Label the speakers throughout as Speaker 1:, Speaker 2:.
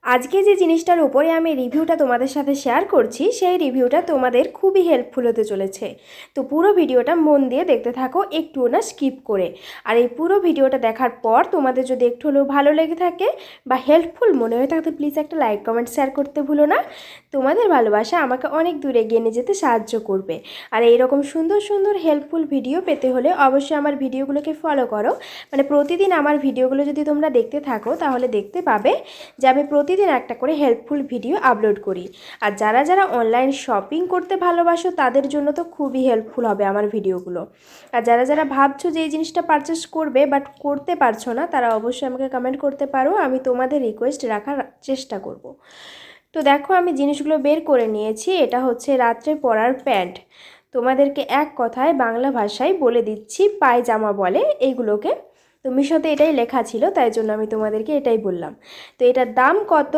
Speaker 1: আজকে যে জিনিসটার উপরে আমি রিভিউটা তোমাদের সাথে শেয়ার করছি সেই রিভিউটা তোমাদের খুবই হেল্পফুল হতে চলেছে। তো পুরো ভিডিওটা মন দিয়ে দেখতে থাকো, একটুও না স্কিপ করে। আর এই পুরো ভিডিওটা দেখার পর তোমাদের যদি একটু হলেও ভালো লেগে থাকে বা হেল্পফুল মনে হয়ে থাকে প্লিজ একটা লাইক কমেন্ট শেয়ার করতে ভুলো না। তোমাদের ভালোবাসা আমাকে অনেক দূরে এগিয়ে নিয়ে যেতে সাহায্য করবে। আর এইরকম সুন্দর সুন্দর হেল্পফুল ভিডিও পেতে হলে অবশ্যই আমার ভিডিওগুলোকে ফলো করো। মানে প্রতিদিন আমার ভিডিওগুলো যদি তোমরা দেখতে থাকো তাহলে দেখতে পাবে যে আমি প্রতিদিন একটা করে হেল্পফুল ভিডিও আপলোড করি। আর যারা যারা অনলাইন শপিং করতে ভালোবাসো তাদের জন্য তো খুবই হেল্পফুল হবে আমার ভিডিওগুলো। আর যারা যারা ভাবছো যে এই জিনিসটা পারচেস করবে বাট করতে পারছো না, তারা অবশ্যই আমাকে কমেন্ট করতে পারো, আমি তোমাদের রিকোয়েস্ট রাখার চেষ্টা করব। তো দেখো আমি জিনিসগুলো বের করে নিয়েছি। এটা হচ্ছে রাত্রে পরার প্যান্ট, তোমাদেরকে এক কথায় বাংলা ভাষায় বলে দিচ্ছি পায়জামা বলে এইগুলোকে। তো মিশোতে এটাই লেখা ছিল, তাই জন্য আমি তোমাদেরকে এটাই বললাম। তো এটার দাম কত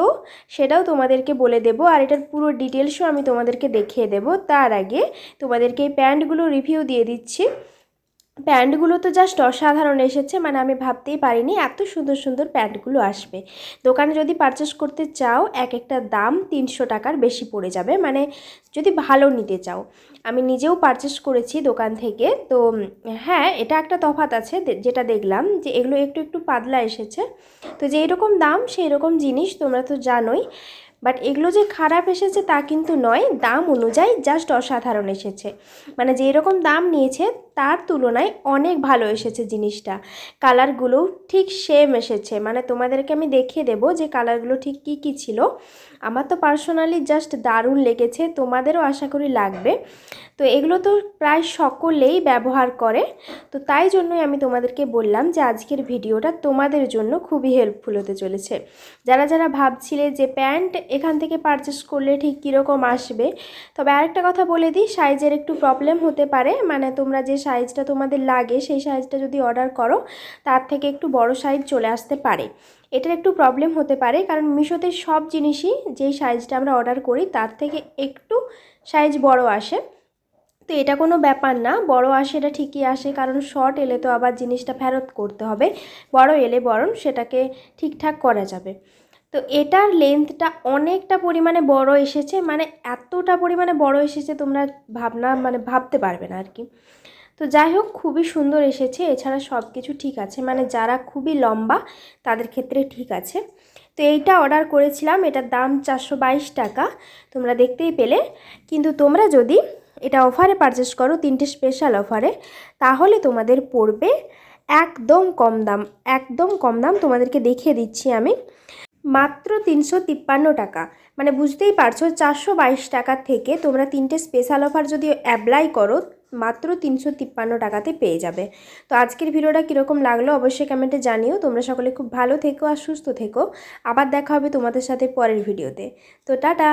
Speaker 1: সেটাও তোমাদেরকে বলে দেব, আর এটার পুরো ডিটেলসও আমি তোমাদেরকে দেখিয়ে দেব। তার আগে তোমাদেরকে এই প্যান্টগুলো রিভিউ দিয়ে দিচ্ছি। প্যান্টগুলো তো জাস্ট অসাধারণ এসেছে, মানে আমি ভাবতেই পারিনি এত সুন্দর সুন্দর প্যান্টগুলো আসবে। দোকানে যদি পারচেস করতে চাও এক একটা দাম 300 টাকার বেশি পড়ে যাবে, মানে যদি ভালো নিতে চাও। আমি নিজেও পারচেস করেছি দোকান থেকে। তো হ্যাঁ, এটা একটা তফাৎ আছে, যেটা দেখলাম যে এগুলো একটু একটু পাতলা এসেছে। তো যেই রকম দাম সেই রকম জিনিস তোমরা তো জানোই। বাট এগুলো যে খারাপ এসেছে তা কিন্তু নয়, দাম অনুযায়ী জাস্ট অসাধারণ এসেছে। মানে যেই রকম দাম নিয়েছে তার তুলনায় অনেক ভালো এসেছে জিনিসটা। কালারগুলোও ঠিক সেম এসেছে, মানে তোমাদেরকে আমি দেখিয়ে দেবো যে কালারগুলো ঠিক কী কী ছিল। আমার তো পার্সোনালি জাস্ট দারুণ লেগেছে, তোমাদেরও আশা করি লাগবে। তো এগুলো তো প্রায় সকলেই ব্যবহার করে, তো তাই জন্যই আমি তোমাদেরকে বললাম যে আজকের ভিডিওটা তোমাদের জন্য খুবই হেল্পফুল হতে চলেছে। যারা যারা ভাবছিলে যে প্যান্ট এখান থেকে পারচেস করলে ঠিক কীরকম আসবে, তবে আরেকটা কথা বলে দিই, সাইজের একটু প্রবলেম হতে পারে। মানে তোমরা যে সাইজটা তোমাদের লাগে সেই সাইজটা যদি অর্ডার করো তার থেকে একটু বড় সাইজ চলে আসতে পারে। এটার একটু প্রবলেম হতে পারে, কারণ মিশোতে সব জিনিসই যেই সাইজটা আমরা অর্ডার করি তার থেকে একটু সাইজ বড় আসে। তো এটা কোনো ব্যাপার না, বড় আসে এটা ঠিকই আসে, কারণ শর্ট এলে তো আবার জিনিসটা ফেরত করতে হবে। বড় এলে বরং সেটাকে ঠিকঠাক করা যাবে। তো এটার লেন্থটা অনেকটা পরিমাণে বড় এসেছে, মানে এতটা পরিমাণে বড় এসেছে তোমরা ভাবতে পারবে না আর কি। তো যাই হোক, খুবই সুন্দর এসেছে। এছাড়া সব কিছু ঠিক আছে, মানে যারা খুবই লম্বা তাদের ক্ষেত্রে ঠিক আছে। তো এইটা অর্ডার করেছিলাম, এটার দাম 422 টাকা, তোমরা দেখতেই পেলে। কিন্তু তোমরা যদি এটা অফারে পারচেস করো, 3টে স্পেশাল অফারে, তাহলে তোমাদের পড়বে একদম কম দাম। একদম কম দাম তোমাদেরকে দেখিয়ে দিচ্ছি আমি, মাত্র 353 টাকা। মানে বুঝতেই পারছো 422 টাকা থেকে তোমরা 3টে স্পেশাল অফার যদি অ্যাপ্লাই করো মাত্র 353 টাকাতে পেয়ে যাবে। তো আজকের ভিডিওটা কীরকম লাগলো অবশ্যই কমেন্টে জানিও। তোমরা সকলে খুব ভালো থেকো আর সুস্থ থেকো। আবার দেখা হবে তোমাদের সাথে পরের ভিডিওতে। তো টাটা।